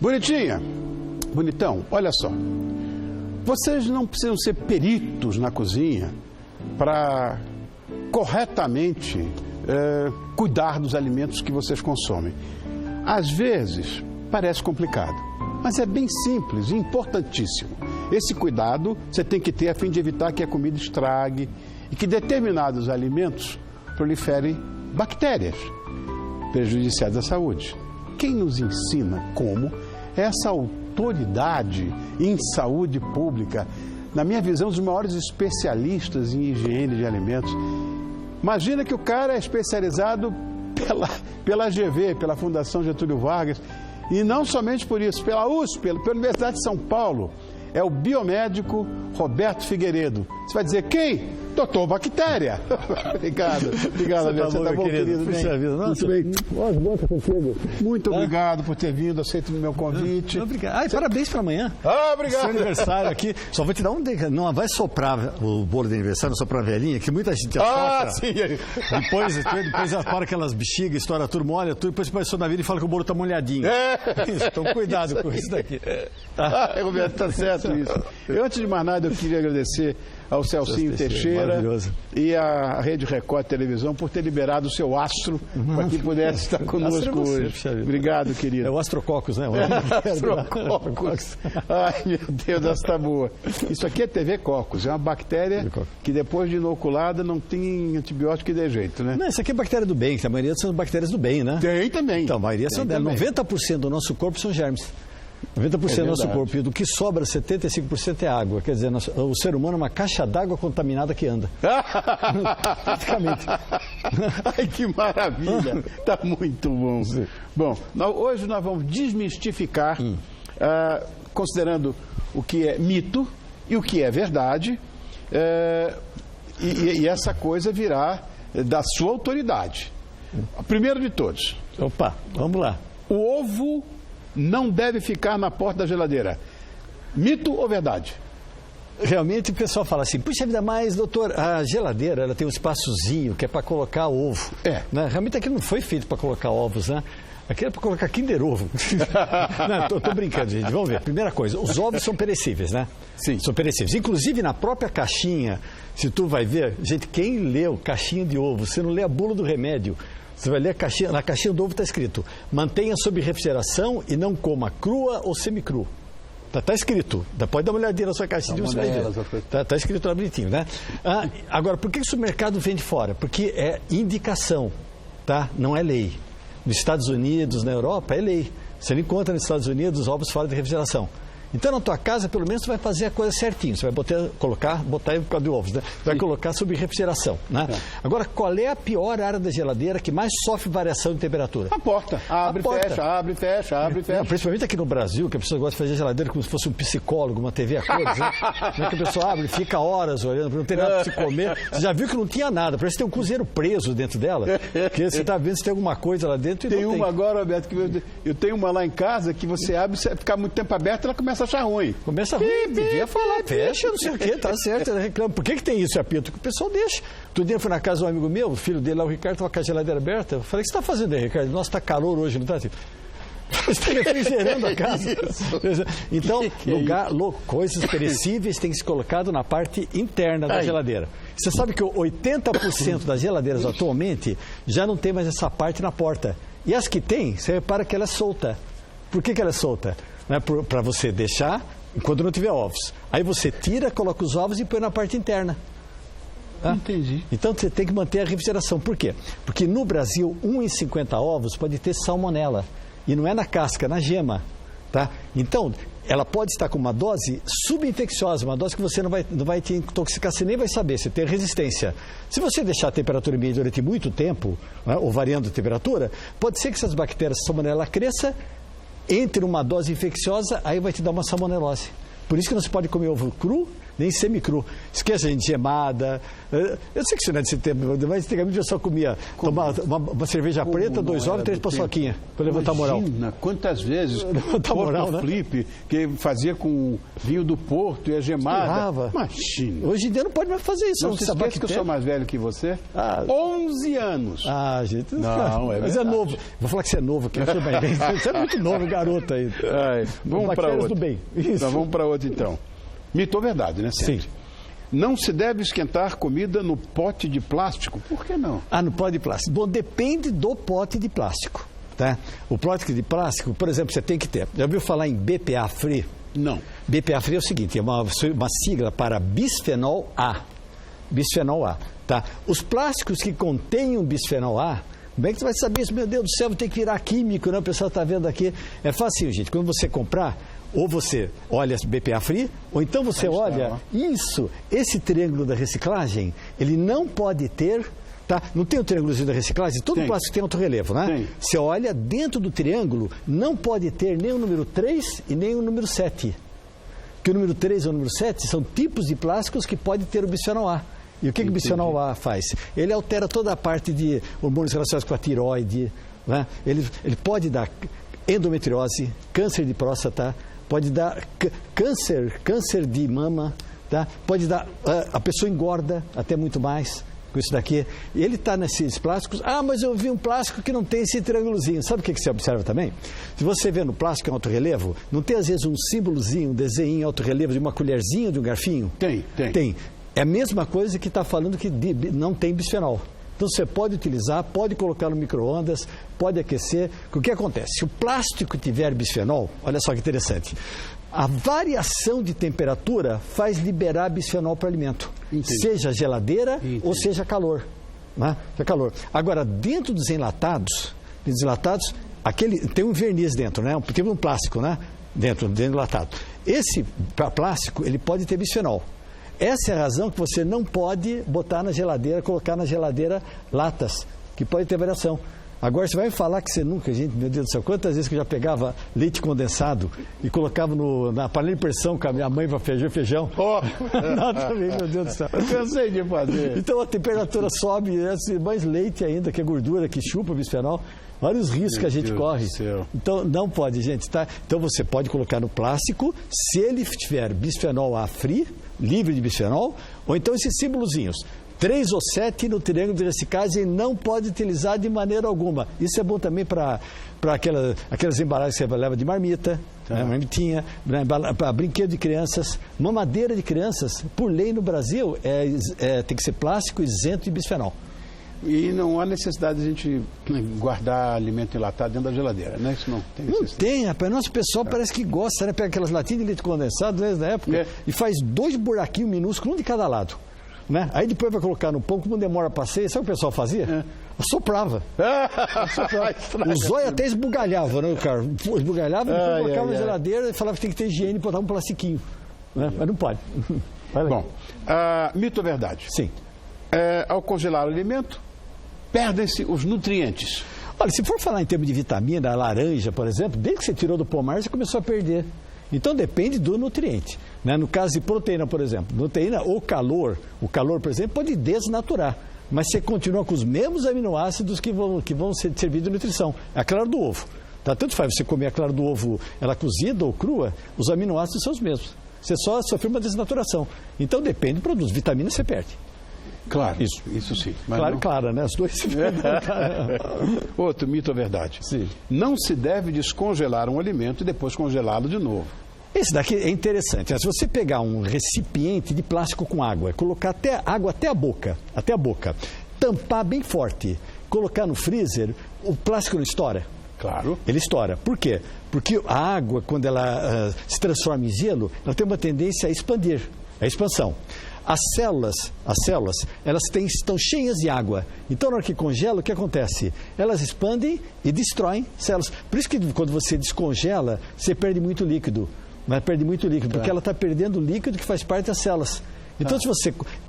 Bonitinha, bonitão, olha só. Vocês não precisam ser peritos na cozinha para corretamente cuidar dos alimentos que vocês consomem. Às vezes, parece complicado, mas é bem simples e importantíssimo. Esse cuidado você tem que ter a fim de evitar que a comida estrague e que determinados alimentos proliferem bactérias prejudiciais à saúde. Quem nos ensina como é essa autoridade em saúde pública, na minha visão, os maiores especialistas em higiene de alimentos. Imagina que o cara é especializado pela GV, pela Fundação Getúlio Vargas, e não somente por isso, pela USP, pela Universidade de São Paulo. É o biomédico Roberto Figueiredo. Você vai dizer quem? Doutor Bactéria. Obrigado, Alberto. Você tá bom, querido? Puxa vida, nossa. Muito bem. Muito obrigado por ter vindo, aceito o meu convite. Obrigado. Parabéns para amanhã. Obrigado. Seu aniversário aqui. Só vou te dar não vai soprar o bolo de aniversário, soprar a velhinha, que muita gente assopra. Sim. Depois para aquelas bexigas, estoura tudo, molha tudo, depois passou na vida e fala que o bolo tá molhadinho. Então cuidado com isso daqui. Roberto, tá certo isso. Antes de mais nada, eu queria agradecer ao Celcinho Teixeira e à Rede Record Televisão por ter liberado o seu astro para que pudesse estar conosco hoje. Obrigado, querido. É o Astrococcus, né? Astrococcus. Ai, meu Deus, essa está boa. Isso aqui é TV Coccus, é uma bactéria que depois de inoculada não tem antibiótico que dê jeito, né? Não, isso aqui é bactéria do bem, que a maioria são bactérias do bem, né? Tem também. Então, a maioria são delas. 90% do nosso corpo são germes. 90% do nosso corpo, e do que sobra, 75% é água. Quer dizer, o ser humano é uma caixa d'água contaminada que anda. Praticamente. Ai, que maravilha. Está muito bom. Sim. Bom, hoje nós vamos desmistificar, considerando o que é mito e o que é verdade, e essa coisa virá da sua autoridade. Primeiro de todos. Opa, vamos lá. O ovo não deve ficar na porta da geladeira. Mito ou verdade? Realmente o pessoal fala assim, puxa vida, mas doutor, a geladeira ela tem um espaçozinho que é para colocar ovo. Né? Realmente aquilo não foi feito para colocar ovos, né? Aquilo é para colocar Kinder Ovo. Não, tô brincando, gente. Vamos ver. Primeira coisa, os ovos são perecíveis, né? Sim. São perecíveis. Inclusive na própria caixinha, se tu vai ver, gente, quem leu caixinha de ovo, você não lê a bula do remédio. Você vai ler na caixinha do ovo está escrito: mantenha sob refrigeração e não coma crua ou semicru. Tá escrito. Pode dar uma olhadinha na sua caixinha. Tá escrito lá bonitinho, né? Agora, por que o supermercado vende fora? Porque é indicação, tá? Não é lei. Nos Estados Unidos, na Europa, é lei. Você não encontra nos Estados Unidos ovos fora de refrigeração. Então, na tua casa, pelo menos, você vai fazer a coisa certinho. Você vai botar aí por causa de ovos, né? Vai colocar sob refrigeração, né? Agora, qual é a pior área da geladeira que mais sofre variação de temperatura? A porta. Abre, fecha. Principalmente aqui no Brasil, que a pessoa gosta de fazer geladeira como se fosse um psicólogo, uma TV a cores, né? Que a pessoa abre e fica horas olhando, não tem nada para se comer. Você já viu que não tinha nada, parece que tem um cozinheiro preso dentro dela. Porque você está vendo se tem alguma coisa lá dentro e tem não tem. Uma agora, Roberto, que eu tenho uma lá em casa que você abre, se ficar muito tempo aberto, ela começa a achar ruim. Começa ruim, devia falar, fecha, não sei o quê, tá certo, ela reclama. Por que tem isso, apito? Que o pessoal deixa. Outro dia eu fui na casa de um amigo meu, o filho dele lá, o Ricardo, estava com a geladeira aberta. Eu falei, o que você está fazendo aí, Ricardo? Nossa, está calor hoje, não está? Você está refrigerando a casa. Então, coisas perecíveis têm que ser colocado na parte interna da geladeira. Você sabe que 80% das geladeiras atualmente já não tem mais essa parte na porta. E as que tem, você repara que ela é solta. Por que ela é solta? Para você deixar quando não tiver ovos. Aí você tira, coloca os ovos e põe na parte interna. Entendi. Então você tem que manter a refrigeração. Por quê? Porque no Brasil, 1 em 50 ovos pode ter salmonela. E não é na casca, é na gema. Tá? Então, ela pode estar com uma dose subinfecciosa, uma dose que você não vai te intoxicar, você nem vai saber, você tem resistência. Se você deixar a temperatura ambiente durante muito tempo, ou variando a temperatura, pode ser que essas bactérias salmonela cresçam, entre uma dose infecciosa, aí vai te dar uma salmonelose. Por isso que não se pode comer ovo cru, nem semicru. Esqueça, gente, gemada. Eu sei que isso não é de setembro, mas antigamente eu só comia uma cerveja preta, 2 ovos e 3 paçoquinhas, para levantar a moral. Imagina quantas vezes Levantar moral, né? Flip, que fazia com vinho do Porto e a gemada. Imagina. Hoje em dia não pode mais fazer isso. Não se esqueça que eu sou mais velho que você. 11 anos. Gente. Não, mas é novo. Vou falar que você é novo, que eu sou bem. Você é muito novo, garoto aí. Vamos para outro. Do bem. Isso. Então, vamos para outro, então. Mito ou verdade, né? Sempre. Sim. Não se deve esquentar comida no pote de plástico. Por que não? No pote de plástico. Bom, depende do pote de plástico. Tá? O pote de plástico, por exemplo, você tem que ter. Já ouviu falar em BPA Free? Não. BPA Free é o seguinte, é uma sigla para bisfenol A. Bisfenol A. Tá? Os plásticos que contêm bisfenol A, como é que você vai saber isso? Meu Deus do céu, vou ter que virar químico, né? O pessoal está vendo aqui. É fácil, gente. Quando você comprar, ou você olha BPA Free, ou então você olha esse triângulo da reciclagem, ele não pode ter, tá? Não tem o triângulozinho da reciclagem? Todo plástico tem autorrelevo, né? Tem. Você olha dentro do triângulo, não pode ter nem o número 3 e nem o número 7. Porque o número 3 e o número 7 são tipos de plásticos que pode ter o bisfenol A. E o que o bisfenol A faz? Ele altera toda a parte de hormônios relacionados com a tireoide, né? Ele pode dar endometriose, câncer de próstata, pode dar câncer de mama, tá? Pode dar, a pessoa engorda até muito mais com isso daqui. E ele está nesses plásticos. Mas eu vi um plástico que não tem esse triângulozinho. Sabe o que você observa também? Se você vê no plástico em alto relevo, não tem às vezes um símbolozinho, um desenho em alto relevo de uma colherzinha, de um garfinho? Tem. É a mesma coisa que está falando que não tem bisfenol. Então você pode utilizar, pode colocar no micro-ondas, pode aquecer. O que acontece? Se o plástico tiver bisfenol, olha só que interessante, a variação de temperatura faz liberar bisfenol para o alimento. Entendi. Seja geladeira ou seja calor. Né? Agora, dentro dos enlatados, tem um verniz dentro, né? Tem um plástico, né? Dentro do enlatado. Esse plástico, ele pode ter bisfenol. Essa é a razão que você não pode botar na geladeira, colocar na geladeira latas, que pode ter variação. Agora, você vai me falar que você nunca, gente, meu Deus do céu, quantas vezes que eu já pegava leite condensado e colocava na panela de pressão com a minha mãe para feijão? Nada também, meu Deus do céu. Eu cansei de fazer. Então a temperatura sobe, mais leite ainda, que é gordura, que chupa o bisfenol. Olha os riscos que a gente corre. Então, não pode, gente, tá? Então, você pode colocar no plástico, se ele tiver bisfenol A free, livre de bisfenol, ou então esses símbolozinhos. 3 ou 7 no triângulo de reciclagem não pode utilizar de maneira alguma. Isso é bom também para aquelas embalagens que você leva de marmita, marmitinha, para brinquedo de crianças, mamadeira de crianças. Por lei no Brasil, tem que ser plástico isento de bisfenol. E não há necessidade de a gente guardar alimento enlatado dentro da geladeira, né? Isso não tem necessidade. Não tem, rapaz. Nosso pessoal parece que gosta, né? Pega aquelas latinhas de leite condensado, desde a época, e faz 2 buraquinhos minúsculos, um de cada lado. Né? Aí depois vai colocar no pão, como demora para ser, sabe o que o pessoal fazia? Assoprava. O zóio até esbugalhava, né, cara? Esbugalhava, depois colocava na geladeira e falava que tem que ter higiene e botar um plastiquinho. Né? Mas não pode. Bom, mito ou verdade? Sim. Ao congelar o alimento, perdem-se os nutrientes. Olha, se for falar em termos de vitamina, a laranja, por exemplo, desde que você tirou do pomar, você começou a perder. Então depende do nutriente. Né? No caso de proteína, por exemplo, proteína ou calor, o calor, por exemplo, pode desnaturar. Mas você continua com os mesmos aminoácidos que vão servir de nutrição. É a clara do ovo. Tá? Tanto faz você comer a clara do ovo, ela cozida ou crua, os aminoácidos são os mesmos. Você só sofreu uma desnaturação. Então depende do produto. Vitamina você perde. Claro, isso sim. Mas claro, clara, né? As duas se perdem. Outro mito ou verdade? Sim. Não se deve descongelar um alimento e depois congelá-lo de novo. Esse daqui é interessante. Se você pegar um recipiente de plástico com água, colocar água até a boca, tampar bem forte, colocar no freezer, o plástico não estoura? Claro. Ele estoura. Por quê? Porque a água, quando ela se transforma em gelo, ela tem uma tendência a expandir, a expansão. As células, elas estão cheias de água. Então, na hora que congela, o que acontece? Elas expandem e destroem células. Por isso que quando você descongela, você perde muito líquido. Mas perde muito líquido, porque ela está perdendo o líquido que faz parte das células. Então,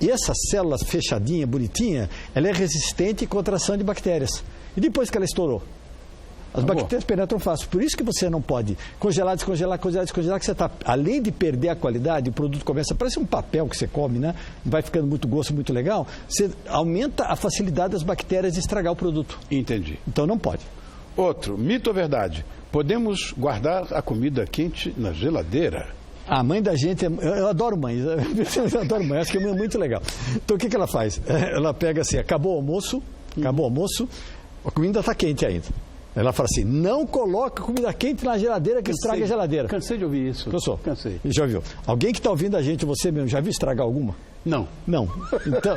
e essa célula fechadinha, bonitinha, ela é resistente contra a ação de bactérias. E depois que ela estourou? As bactérias penetram fácil. Por isso que você não pode congelar, descongelar, congelar, descongelar, que você está, além de perder a qualidade, o produto começa, parece um papel que você come, né? Vai ficando muito gosto, muito legal. Você aumenta a facilidade das bactérias de estragar o produto. Entendi. Então não pode. Outro, mito ou verdade? Podemos guardar a comida quente na geladeira? A mãe da gente, eu adoro mãe, eu adoro mãe, acho que a mãe é muito legal. Então o que ela faz? Ela pega assim, acabou o almoço, a comida está quente ainda. Ela fala assim, não coloca comida quente na geladeira que estraga a geladeira. Cansei de ouvir isso. Cansei. Já ouviu? Alguém que está ouvindo a gente, você mesmo, já viu estragar alguma? Não. Não. Então,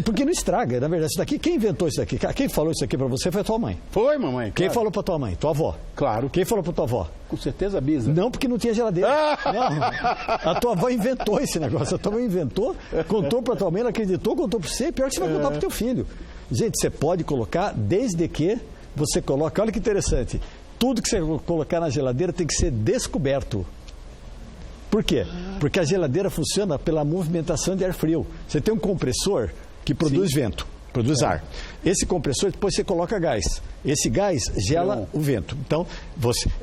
porque não estraga, na verdade. Isso daqui, quem inventou isso aqui? Quem falou isso aqui para você foi a tua mãe. Foi, mamãe. Quem falou para tua mãe? Tua avó. Claro. Quem falou para tua avó? Com certeza a Bisa. Não, porque não tinha geladeira. Não. A tua avó inventou esse negócio. A tua mãe inventou, contou para tua mãe, ela acreditou, contou para você. Pior que você vai contar para teu filho. Gente, você pode colocar desde que você coloca, olha que interessante, tudo que você colocar na geladeira tem que ser descoberto. Por quê? Porque a geladeira funciona pela movimentação de ar frio. Você tem um compressor que produz vento, produz ar. Esse compressor, depois você coloca gás. Esse gás gela o vento. Então,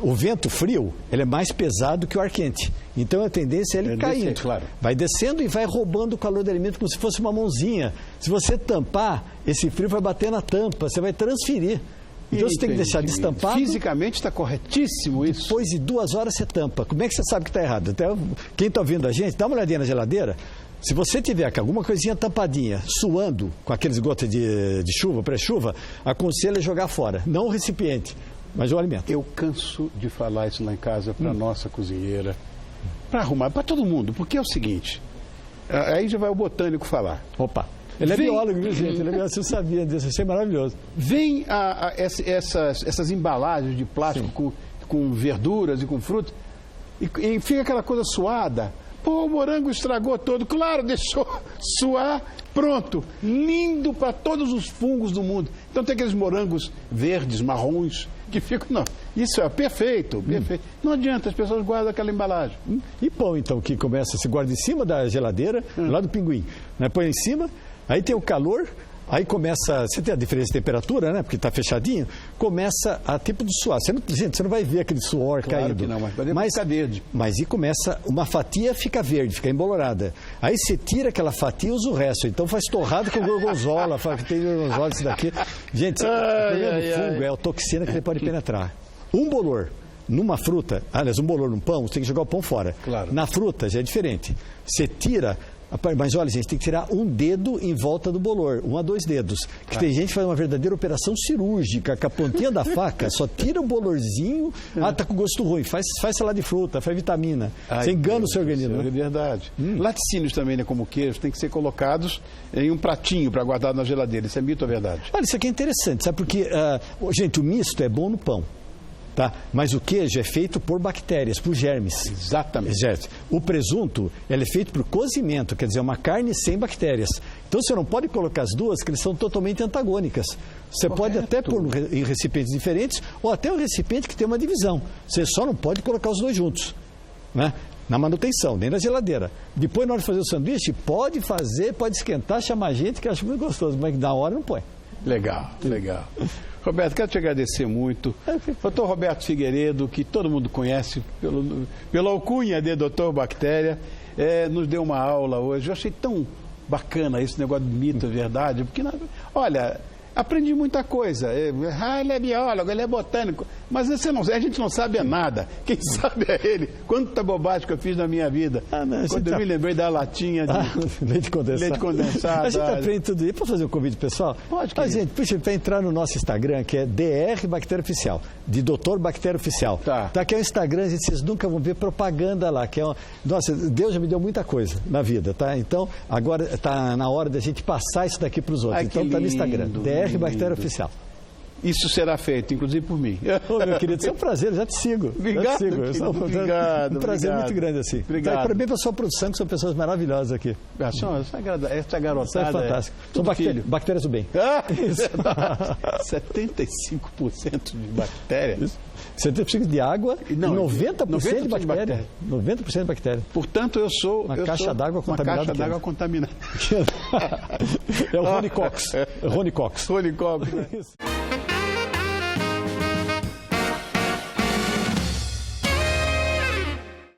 o vento frio, ele é mais pesado que o ar quente. Então, a tendência é ele caindo. Descer, claro. Vai descendo e vai roubando o calor do alimento como se fosse uma mãozinha. Se você tampar, esse frio vai bater na tampa, você vai transferir. Então você tem que deixar destampado. Fisicamente está corretíssimo isso. Depois de 2 horas você tampa. Como é que você sabe que está errado? Até quem está ouvindo a gente, dá uma olhadinha na geladeira. Se você tiver com alguma coisinha tampadinha, suando, com aqueles gotas de chuva, pré-chuva, aconselho jogar fora. Não o recipiente, mas o alimento. Eu canso de falar isso lá em casa para a nossa cozinheira, para arrumar, para todo mundo, porque é o seguinte, aí já vai o botânico falar. Opa. Ele é biólogo, viu, gente? Ele você sabia disso, achei maravilhoso. Vem essas embalagens de plástico com verduras e com frutas, e fica aquela coisa suada. Pô, o morango estragou todo. Claro, deixou suar, pronto. Lindo para todos os fungos do mundo. Então tem aqueles morangos verdes, marrons, que ficam... Não, isso é perfeito, perfeito. Não adianta, as pessoas guardam aquela embalagem. E pão, então, que começa, se guarda em cima da geladeira, lá do pinguim. Né? Põe em cima... Aí tem o calor, aí começa, você tem a diferença de temperatura, né? Porque está fechadinho, começa a tipo de suar. Gente, você não vai ver aquele suor claro caindo. Que não, mas fica verde. Mas e começa, uma fatia fica verde, fica embolorada. Aí você tira aquela fatia e usa o resto. Então faz torrado com gorgonzola, tem gorgonzola isso daqui. Gente, o problema do fungo é a toxina que ele pode penetrar. Um bolor numa fruta, aliás, um bolor num pão, você tem que jogar o pão fora. Claro. Na fruta já é diferente. Você tira... Mas olha, gente, tem que tirar um dedo em volta do bolor, 1 a 2 dedos. Que tem gente que faz uma verdadeira operação cirúrgica, com a pontinha da faca, só tira o bolorzinho, tá com gosto ruim, faz salada de fruta, faz vitamina. Você engana o seu organismo. É verdade. Laticínios também, né, como queijo, tem que ser colocados em um pratinho para guardar na geladeira. Isso é mito ou verdade? Olha, isso aqui é interessante, sabe? Porque, gente, o misto é bom no pão. Tá? Mas o queijo é feito por bactérias, por germes. Exatamente. O presunto ele é feito por cozimento, quer dizer, uma carne sem bactérias. Então você não pode colocar as duas, que eles são totalmente antagônicas. Você pode até pôr em recipientes diferentes, ou até um recipiente que tem uma divisão. Você só não pode colocar os dois juntos, né? Na manutenção, nem na geladeira. Depois, na hora de fazer o sanduíche, pode fazer, pode esquentar, chamar gente, que eu acho muito gostoso, mas na hora não põe. Legal. Roberto, quero te agradecer muito. Dr. Roberto Figueiredo, que todo mundo conhece pela alcunha de Dr. Bactéria, nos deu uma aula hoje. Eu achei tão bacana esse negócio de mito, é verdade, porque, olha, aprendi muita coisa. Ele é biólogo, ele é botânico, mas a gente não sabe nada. Quem sabe é ele. Quanta bobagem que eu fiz na minha vida. Quando eu me lembrei da latinha de leite condensado. A gente aprende tudo isso. Posso fazer um convite pessoal? Pode, gente, puxa, para entrar no nosso Instagram, que é DR Bactéria Oficial, de Dr. Bactéria Oficial. Tá, que é o Instagram, gente, vocês nunca vão ver propaganda lá, que é nossa, Deus já me deu muita coisa na vida, tá? Então, agora está na hora da gente passar isso daqui para os outros. Então, está no Instagram, DR Bactéria Oficial. Isso será feito, inclusive por mim. Ô, meu querido, isso é um prazer, já te sigo. Obrigado, obrigado. Um prazer muito grande assim. Obrigado. Parabéns para a sua produção, que são pessoas maravilhosas aqui. Essa garotada isso é fantástico. São bactérias do bem. 75% de bactérias. 70% de água e 90% de bactéria. 90% de bactéria. Portanto, eu sou... Uma caixa d'água contaminada. Uma caixa d'água contaminada. É o Rony Cox. Rony Cox. Isso.